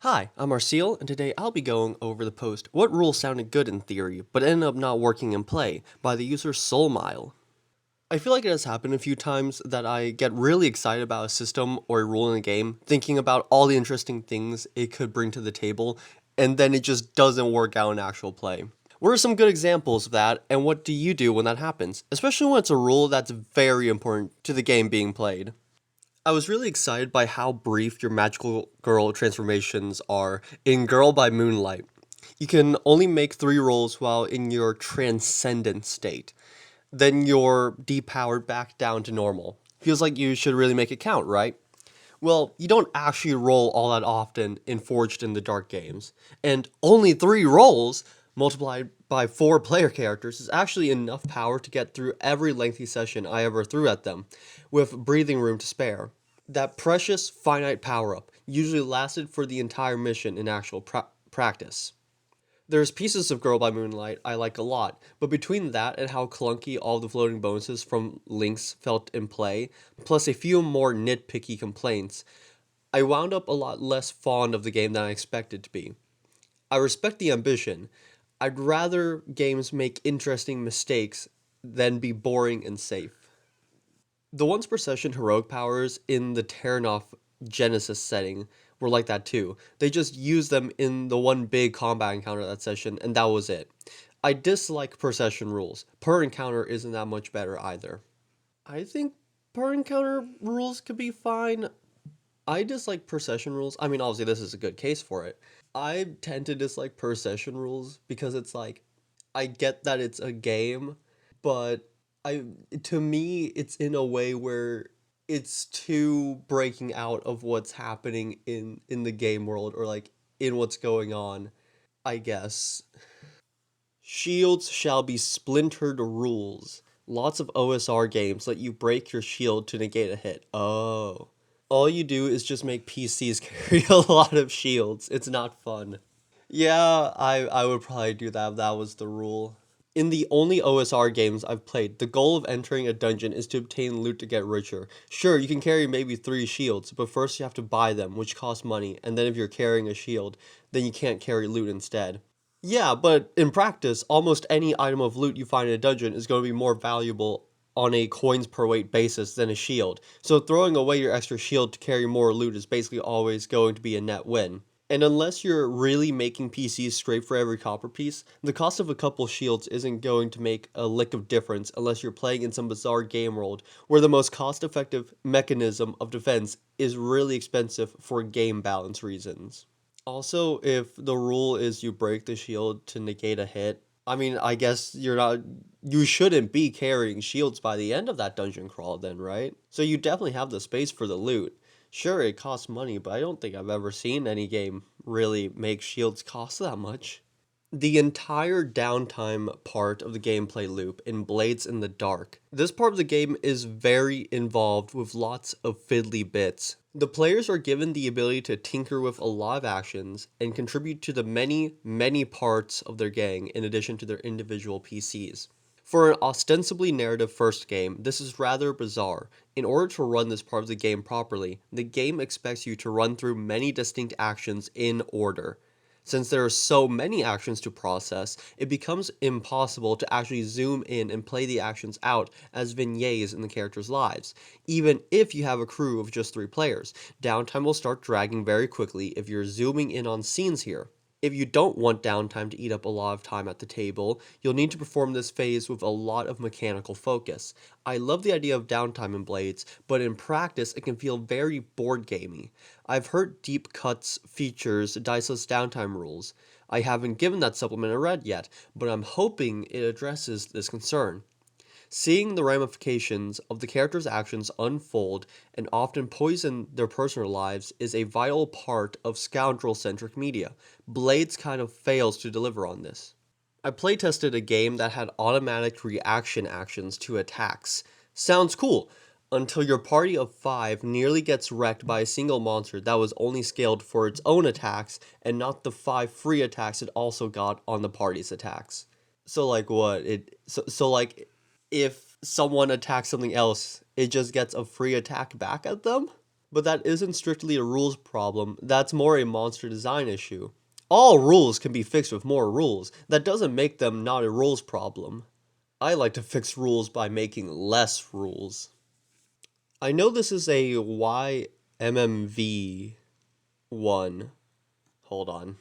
Hi, I'm Marcel, and today I'll be going over the post What Rules Sounded Good in Theory, but Ended Up Not Working in Play by the user SoulMile. I feel like it has happened a few times that I get really excited about a system or a rule in a game, thinking about all the interesting things it could bring to the table, and then it just doesn't work out in actual play. What are some good examples of that, and what do you do when that happens? Especially when it's a rule that's very important to the game being played. I was really excited by how brief your magical girl transformations are in Girl by Moonlight. You can only make 3 rolls while in your transcendent state. Then you're depowered back down to normal. Feels like you should really make it count, right? Well, you don't actually roll all that often in Forged in the Dark games. And only 3 rolls, multiplied by 4 player characters, is actually enough power to get through every lengthy session I ever threw at them, with breathing room to spare. That precious, finite power up usually lasted for the entire mission in actual practice. There's pieces of Girl by Moonlight I like a lot, but between that and how clunky all the floating bonuses from Links felt in play, plus a few more nitpicky complaints, I wound up a lot less fond of the game than I expected to be. I respect the ambition. I'd rather games make interesting mistakes than be boring and safe. The once per session heroic powers in the Terranoff Genesis setting were like that too. They just used them in the one big combat encounter that session, and that was it. I dislike per session rules. Per encounter isn't that much better either. I think per encounter rules could be fine. I dislike per session rules. I mean, obviously, this is a good case for it. I tend to dislike per session rules because it's like, I get that it's a game, but I to me it's in a way where it's too breaking out of what's happening in the game world or like in what's going on, I guess. Shields shall be splintered rules. Lots of OSR games let you break your shield to negate a hit. Oh. All you do is just make PCs carry a lot of shields. It's not fun. Yeah, I would probably do that if that was the rule. In the only OSR games I've played, the goal of entering a dungeon is to obtain loot to get richer. Sure, you can carry maybe 3 shields, but first you have to buy them, which costs money, and then if you're carrying a shield, then you can't carry loot instead. Yeah, but in practice, almost any item of loot you find in a dungeon is going to be more valuable on a coins per weight basis than a shield. So throwing away your extra shield to carry more loot is basically always going to be a net win. And unless you're really making PCs scrape for every copper piece, the cost of a couple shields isn't going to make a lick of difference unless you're playing in some bizarre game world where the most cost-effective mechanism of defense is really expensive for game balance reasons. Also, if the rule is you break the shield to negate a hit, I mean, I guess you shouldn't be carrying shields by the end of that dungeon crawl then, right? So you definitely have the space for the loot. Sure, it costs money, but I don't think I've ever seen any game really make shields cost that much. The entire downtime part of the gameplay loop in Blades in the Dark. This part of the game is very involved with lots of fiddly bits. The players are given the ability to tinker with a lot of actions and contribute to the many, many parts of their gang in addition to their individual PCs. For an ostensibly narrative first game, this is rather bizarre. In order to run this part of the game properly, the game expects you to run through many distinct actions in order. Since there are so many actions to process, it becomes impossible to actually zoom in and play the actions out as vignettes in the characters' lives. Even if you have a crew of just 3 players, downtime will start dragging very quickly if you're zooming in on scenes here. If you don't want downtime to eat up a lot of time at the table, you'll need to perform this phase with a lot of mechanical focus. I love the idea of downtime in Blades, but in practice it can feel very board gamey. I've heard Deep Cuts features diceless downtime rules. I haven't given that supplement a read yet, but I'm hoping it addresses this concern. Seeing the ramifications of the characters' actions unfold and often poison their personal lives is a vital part of scoundrel-centric media. Blades kind of fails to deliver on this. I playtested a game that had automatic reaction actions to attacks. Sounds cool, until your party of 5 nearly gets wrecked by a single monster that was only scaled for its own attacks and not the 5 free attacks it also got on the party's attacks. So like what? Like if someone attacks something else, it just gets a free attack back at them? But that isn't strictly a rules problem, that's more a monster design issue. All rules can be fixed with more rules. That doesn't make them not a rules problem. I like to fix rules by making less rules. I know this is a YMMV one. Hold on.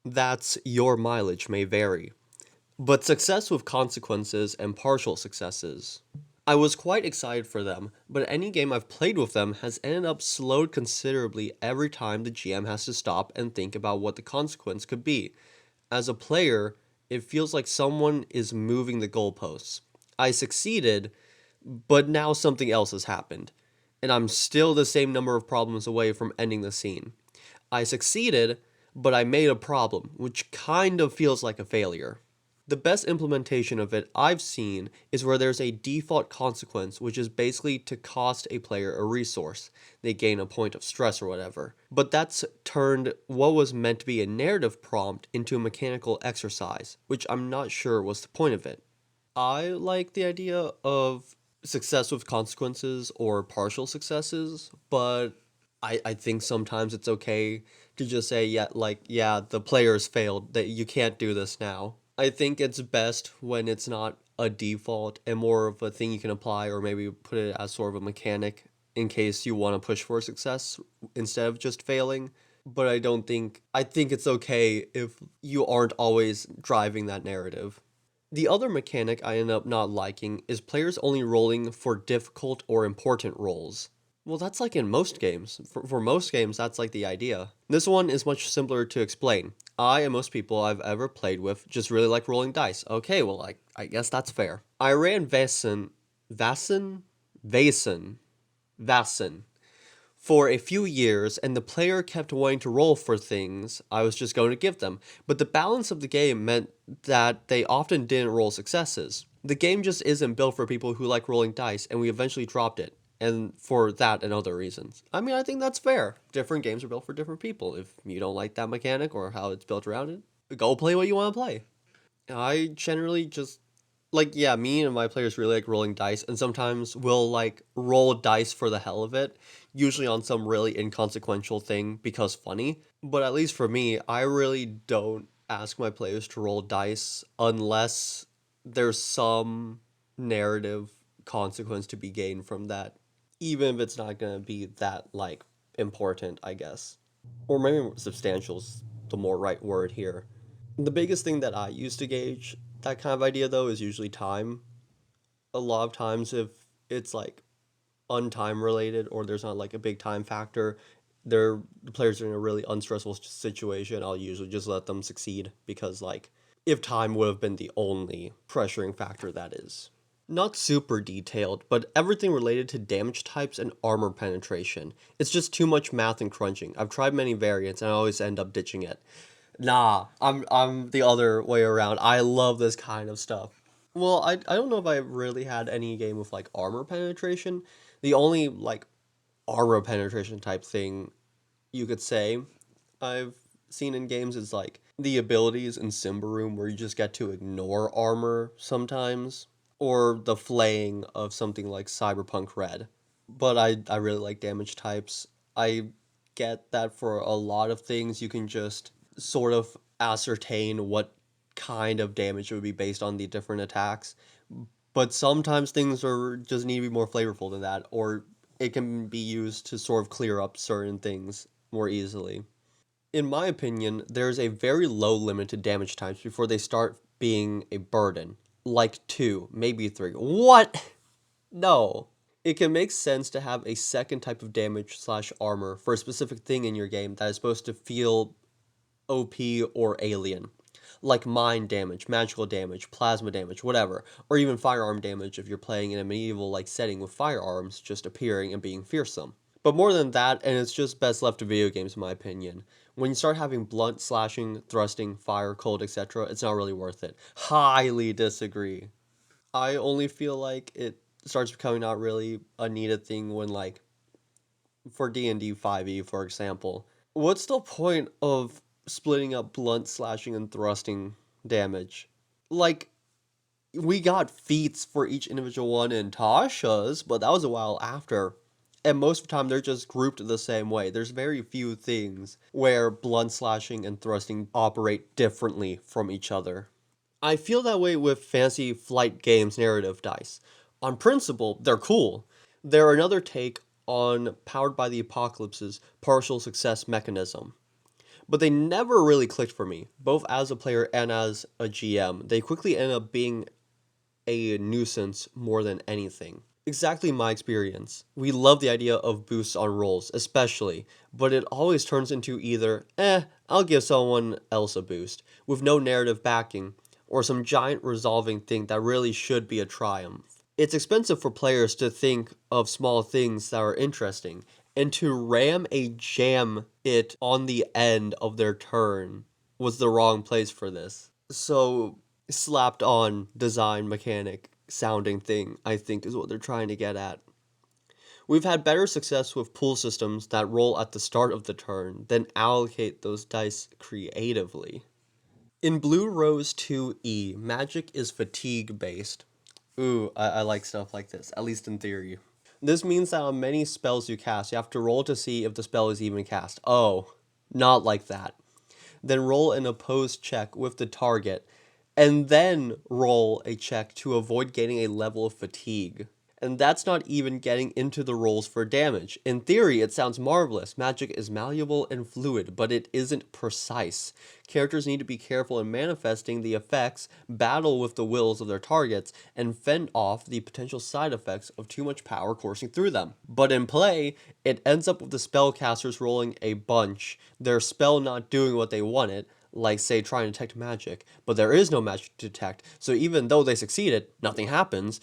That's your mileage may vary, but success with consequences and partial successes. I was quite excited for them, but any game I've played with them has ended up slowed considerably every time the GM has to stop and think about what the consequence could be. As a player, it feels like someone is moving the goalposts. I succeeded, but now something else has happened, and I'm still the same number of problems away from ending the scene. I succeeded, but I made a problem, which kind of feels like a failure. The best implementation of it I've seen is where there's a default consequence, which is basically to cost a player a resource. They gain a point of stress or whatever. But that's turned what was meant to be a narrative prompt into a mechanical exercise, which I'm not sure was the point of it. I like the idea of success with consequences or partial successes, but I think sometimes it's okay to just say, yeah, like, yeah, the players failed, that you can't do this now. I think it's best when it's not a default and more of a thing you can apply or maybe put it as sort of a mechanic in case you want to push for success instead of just failing. But I think it's okay if you aren't always driving that narrative. The other mechanic I end up not liking is players only rolling for difficult or important roles. Well, that's like in most games. For most games, that's like the idea. This one is much simpler to explain. I and most people I've ever played with just really like rolling dice. Okay, well, I guess that's fair. I ran Vaesen, Vaesen for a few years, and the player kept wanting to roll for things I was just going to give them. But the balance of the game meant that they often didn't roll successes. The game just isn't built for people who like rolling dice, and we eventually dropped it. And for that and other reasons. I mean, I think that's fair. Different games are built for different people. If you don't like that mechanic or how it's built around it, go play what you want to play. I generally just like, yeah, me and my players really like rolling dice, and sometimes we'll like roll dice for the hell of it, usually on some really inconsequential thing because funny. But at least for me, I really don't ask my players to roll dice unless there's some narrative consequence to be gained from that, even if it's not gonna be that like important, I guess. Or maybe substantial is the more right word here. The biggest thing that I use to gauge that kind of idea though is usually time. A lot of times if it's like untime related or there's not like a big time factor, the players are in a really unstressful situation, I'll usually just let them succeed because like if time would have been the only pressuring factor that is. Not super detailed, but everything related to damage types and armor penetration. It's just too much math and crunching. I've tried many variants and I always end up ditching it. Nah, I'm the other way around. I love this kind of stuff. Well, I don't know if I really had any game with like armor penetration. The only like armor penetration type thing you could say I've seen in games is like the abilities in Room where you just get to ignore armor sometimes, or the flaying of something like Cyberpunk Red. But I really like damage types. I get that for a lot of things you can just sort of ascertain what kind of damage it would be based on the different attacks. But sometimes things are just need to be more flavorful than that, or it can be used to sort of clear up certain things more easily. In my opinion, there's a very low limit to damage types before they start being a burden. Like two, maybe three. What? No. It can make sense to have a second type of damage slash armor for a specific thing in your game that is supposed to feel OP or alien. Like mind damage, magical damage, plasma damage, whatever. Or even firearm damage if you're playing in a medieval like setting with firearms just appearing and being fearsome. But more than that, and it's just best left to video games in my opinion, when you start having blunt, slashing, thrusting, fire, cold, etc., it's not really worth it. Highly disagree. I only feel like it starts becoming not really a needed thing when like for D&D 5e for example. What's the point of splitting up blunt, slashing, and thrusting damage? Like we got feats for each individual one in Tasha's, but that was a while after. And most of the time, they're just grouped the same way. There's very few things where blunt slashing and thrusting operate differently from each other. I feel that way with Fantasy Flight Games narrative dice. On principle, they're cool. They're another take on Powered by the Apocalypse's partial success mechanism. But they never really clicked for me, both as a player and as a GM. They quickly end up being a nuisance more than anything. Exactly my experience. We love the idea of boosts on rolls, especially, but it always turns into either, I'll give someone else a boost, with no narrative backing, or some giant resolving thing that really should be a triumph. It's expensive for players to think of small things that are interesting, and to ram a jam it on the end of their turn was the wrong place for this. So slapped on design mechanic sounding thing, I think is what they're trying to get at. We've had better success with pool systems that roll at the start of the turn than allocate those dice creatively. In Blue Rose 2E, magic is fatigue based. Ooh, I like stuff like this, at least in theory. This means that on many spells you cast, you have to roll to see if the spell is even cast. Oh, not like that. Then roll an opposed check with the target, and then roll a check to avoid gaining a level of fatigue. And that's not even getting into the rolls for damage. In theory, it sounds marvelous. Magic is malleable and fluid, but it isn't precise. Characters need to be careful in manifesting the effects, battle with the wills of their targets, and fend off the potential side effects of too much power coursing through them. But in play, it ends up with the spellcasters rolling a bunch, their spell not doing what they wanted, like say trying to detect magic, but there is no magic to detect, so even though they succeeded, nothing happens,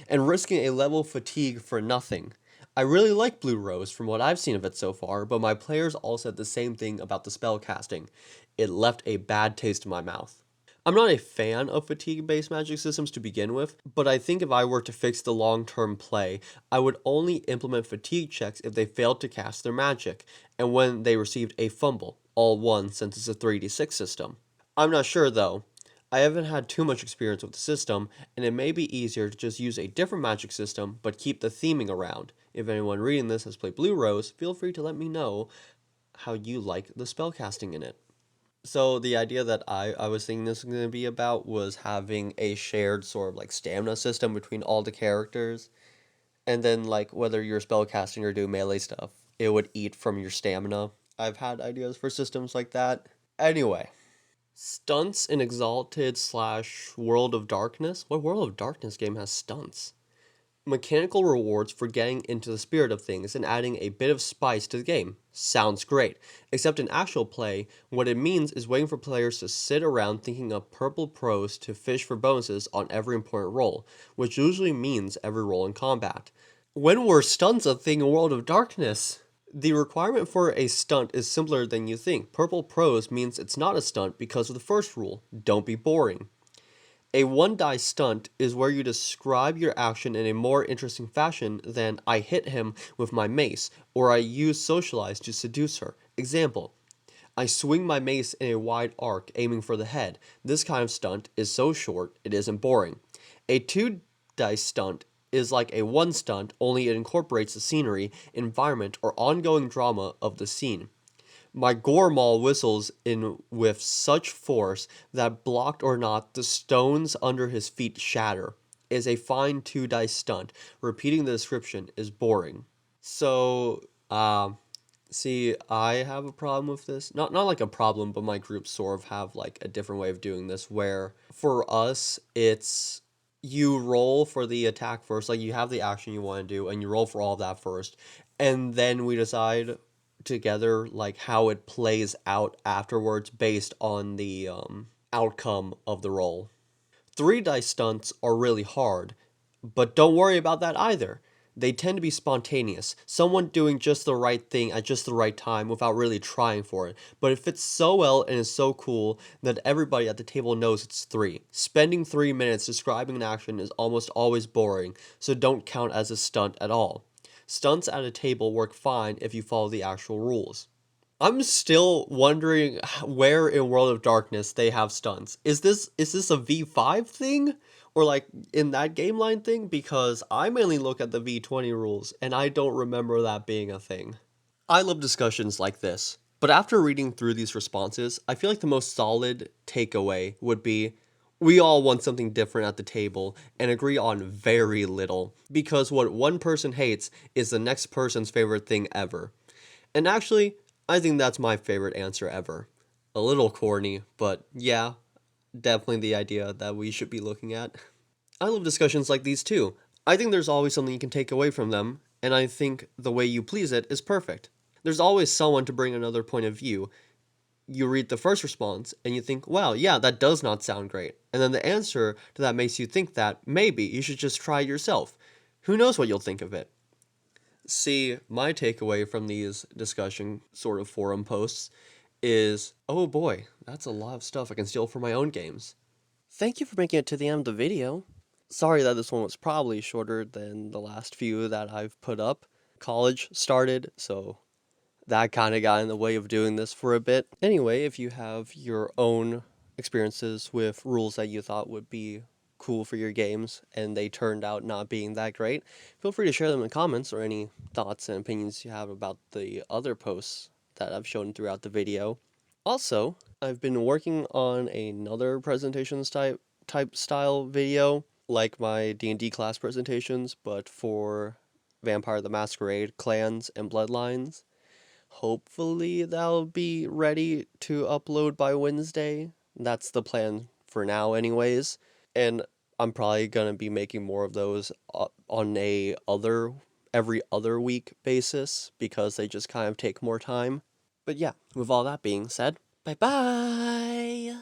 and risking a level of fatigue for nothing. I really like Blue Rose from what I've seen of it so far, but my players all said the same thing about the spell casting. It left a bad taste in my mouth. I'm not a fan of fatigue-based magic systems to begin with, but I think if I were to fix the long-term play, I would only implement fatigue checks if they failed to cast their magic, and when they received a fumble, all one since it's a 3d6 system. I'm not sure though. I haven't had too much experience with the system, and it may be easier to just use a different magic system, but keep the theming around. If anyone reading this has played Blue Rose, feel free to let me know how you like the spellcasting in it. So the idea that I was thinking this was going to be about was having a shared sort of like stamina system between all the characters, and then like whether you're spellcasting or do melee stuff, it would eat from your stamina. I've had ideas for systems like that. Anyway, stunts in Exalted slash World of Darkness. What World of Darkness game has stunts? Mechanical rewards for getting into the spirit of things and adding a bit of spice to the game. Sounds great. Except in actual play, what it means is waiting for players to sit around thinking of purple prose to fish for bonuses on every important roll, which usually means every roll in combat. When were stunts a thing in World of Darkness? The requirement for a stunt is simpler than you think. Purple prose means it's not a stunt because of the first rule, don't be boring. A one die stunt is where you describe your action in a more interesting fashion than I hit him with my mace, or I use socialize to seduce her. Example, I swing my mace in a wide arc, aiming for the head. This kind of stunt is so short, it isn't boring. A two dice stunt is like a one stunt, only it incorporates the scenery, environment, or ongoing drama of the scene. My Gormal whistles in with such force that, blocked or not, the stones under his feet shatter. Is a fine two dice stunt. Repeating the description is boring. So, see, I have a problem with this. Not like a problem, but my group sort of have like a different way of doing this. Where for us, it's you roll for the attack first. Like you have the action you want to do, and you roll for all of that first, and then we decide together like how it plays out afterwards based on the outcome of the roll. Three dice stunts are really hard, but don't worry about that either. They tend to be spontaneous, someone doing just the right thing at just the right time without really trying for it, but it fits so well and is so cool that everybody at the table knows it's three. Spending 3 minutes describing an action is almost always boring, so don't count as a stunt at all. Stunts at a table work fine if you follow the actual rules. I'm still wondering where in World of Darkness they have stunts. Is this a V5 thing? or like in that game line thing, because I mainly look at the V20 rules and I don't remember that being a thing. I love discussions like this, but after reading through these responses, I feel like the most solid takeaway would be we all want something different at the table and agree on very little, because what one person hates is the next person's favorite thing ever. And actually, I think that's my favorite answer ever. A little corny, but yeah, definitely the idea that we should be looking at. I love discussions like these too. I think there's always something you can take away from them, and I think the way you please it is perfect. There's always someone to bring another point of view. You read the first response and you think, wow, yeah, that does not sound great. And then the answer to that makes you think that maybe you should just try it yourself. Who knows what you'll think of it? See, my takeaway from these discussion sort of forum posts is, oh boy, that's a lot of stuff I can steal for my own games. Thank you for making it to the end of the video. Sorry that this one was probably shorter than the last few that I've put up. College started, so that kind of got in the way of doing this for a bit. Anyway, if you have your own experiences with rules that you thought would be cool for your games and they turned out not being that great, feel free to share them in the comments, or any thoughts and opinions you have about the other posts that I've shown throughout the video. Also, I've been working on another presentations type style video, like my D&D class presentations, but for Vampire the Masquerade clans and bloodlines. Hopefully that'll be ready to upload by Wednesday. That's the plan for now anyways. And I'm probably going to be making more of those on a every other week basis, because they just kind of take more time. But yeah, with all that being said, bye bye!